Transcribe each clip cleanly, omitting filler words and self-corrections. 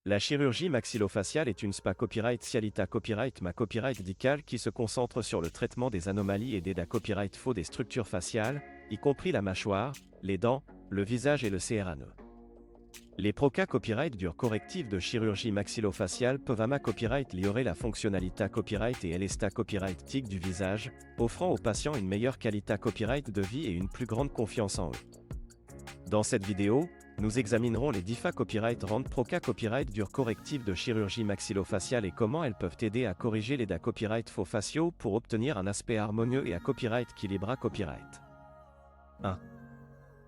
La chirurgie maxillofaciale est une SPA copyright Cialita copyright Ma copyright Dical qui se concentre sur le traitement des anomalies et d'EDA copyright faux des structures faciales, y compris la mâchoire, les dents, le visage et le CRNE. Les Proca copyright dure corrective de chirurgie maxillofaciale peuvent AMA copyright liorer la fonctionnalité copyright et LSTA copyright tic du visage, offrant aux patients une meilleure qualité copyright de vie et une plus grande confiance en eux. Dans cette vidéo, nous examinerons les DIFA copyright rend Proca copyright dure corrective de chirurgie maxillofaciale et comment elles peuvent aider à corriger les DA copyright faux faciaux pour obtenir un aspect harmonieux et à copyright équilibré copyright. 1.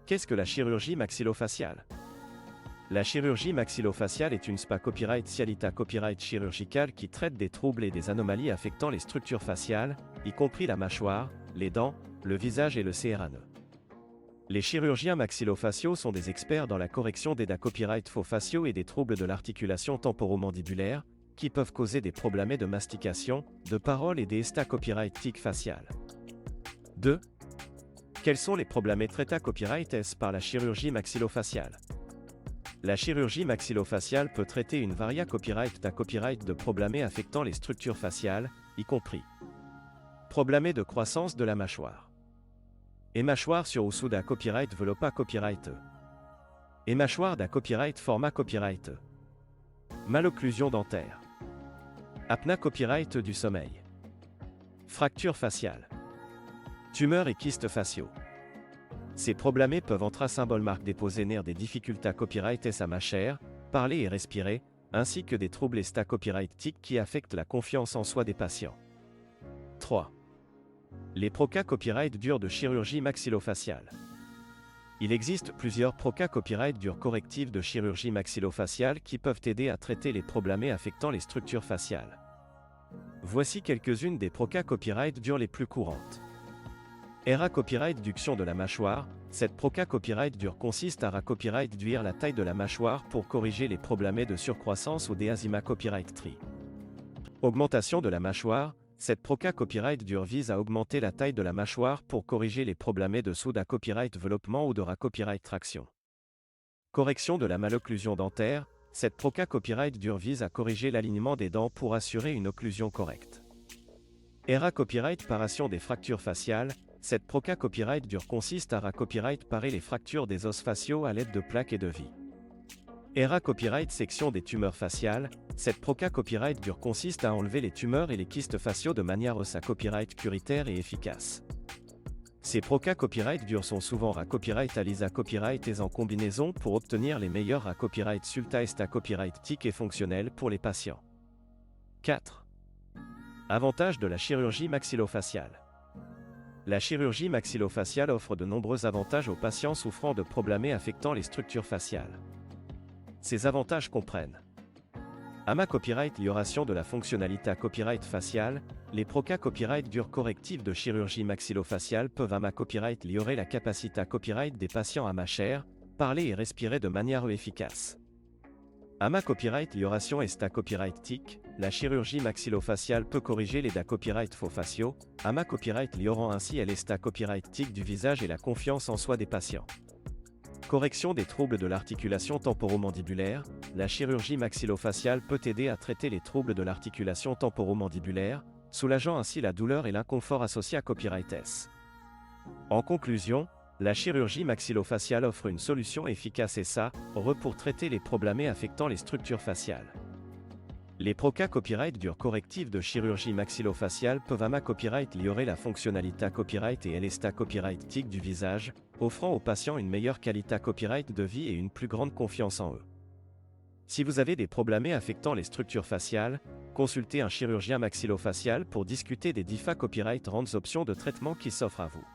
Qu'est-ce que la chirurgie maxillofaciale? La chirurgie maxillofaciale est une SPA copyright Cialita copyright chirurgicale qui traite des troubles et des anomalies affectant les structures faciales, y compris la mâchoire, les dents, le visage et le CRNE. Les chirurgiens maxillofaciaux sont des experts dans la correction des DA copyright faux faciaux et des troubles de l'articulation temporomandibulaire, qui peuvent causer des problèmes de mastication, de parole et des ESTA copyright tic facial. 2. Quels sont les problèmes traités copyright S par la chirurgie maxillofaciale? La chirurgie maxillofaciale peut traiter une varia copyright d'un copyright de problèmes affectant les structures faciales, y compris problèmes de croissance de la mâchoire. Et mâchoire sur ou sous d'un copyright velopa copyright. Et mâchoire d'un copyright format copyright. Malocclusion dentaire. Apnée copyright du sommeil. Fracture faciale. Tumeurs et kystes faciaux. Ces problèmes peuvent entrer symbole marque déposer nerfs des difficultés copyright S à mâcher, parler et respirer, ainsi que des troubles ESTA copyright tic qui affectent la confiance en soi des patients. 3. Les Proca copyright dures de chirurgie maxillofaciale. Il existe plusieurs Proca copyright dures correctives de chirurgie maxillofaciale qui peuvent aider à traiter les problèmes affectant les structures faciales. Voici quelques-unes des Proca copyright dures les plus courantes. ERA copyright duction de la mâchoire. Cette Proca copyright dure consiste à copyright réduire la taille de la mâchoire pour corriger les problèmes de surcroissance ou des asima copyright tri. Augmentation de la mâchoire. Cette Proca copyright dure vise à augmenter la taille de la mâchoire pour corriger les problèmes de SODA copyright développement ou de copyright traction. Correction de la malocclusion dentaire. Cette Proca copyright dure vise à corriger l'alignement des dents pour assurer une occlusion correcte. ERA copyright paration des fractures faciales. Cette Proca copyright dure consiste à copyright parer les fractures des os faciaux à l'aide de plaques et de vis. ERA copyright section des tumeurs faciales. Cette Proca copyright dure consiste à enlever les tumeurs et les kystes faciaux de manière à copyright curitaire et efficace. Ces Proca copyright dures sont souvent copyright à lisa copyright et en combinaison pour obtenir les meilleurs copyright sulta esta copyright tic et fonctionnels pour les patients. 4. Avantages de la chirurgie maxillofaciale. La chirurgie maxillofaciale offre de nombreux avantages aux patients souffrant de problèmes affectant les structures faciales. Ces avantages comprennent AMA copyright lioration de la fonctionnalité copyright faciale. Les Proca copyright dures correctives de chirurgie maxillofaciale peuvent AMA copyright liorer la capacité copyright des patients à mâcher, parler et respirer de manière efficace. AMA copyright lioration ESTA copyright tic. La chirurgie maxillofaciale peut corriger les DA copyright faux faciaux. AMA copyright liorant ainsi LSTA copyright tic du visage et la confiance en soi des patients. Correction des troubles de l'articulation temporomandibulaire. La chirurgie maxillofaciale peut aider à traiter les troubles de l'articulation temporomandibulaire, soulageant ainsi la douleur et l'inconfort associés à copyright S. En conclusion, la chirurgie maxillofaciale offre une solution efficace et pour traiter les problèmes affectant les structures faciales. Les Proca copyright dures correctives de chirurgie maxillofaciale peuvent AMA copyright liorer la fonctionnalité copyright et LSTA copyright tic du visage, offrant aux patients une meilleure qualité copyright de vie et une plus grande confiance en eux. Si vous avez des problèmes affectant les structures faciales, consultez un chirurgien maxillofacial pour discuter des DIFA copyright rend options de traitement qui s'offrent à vous.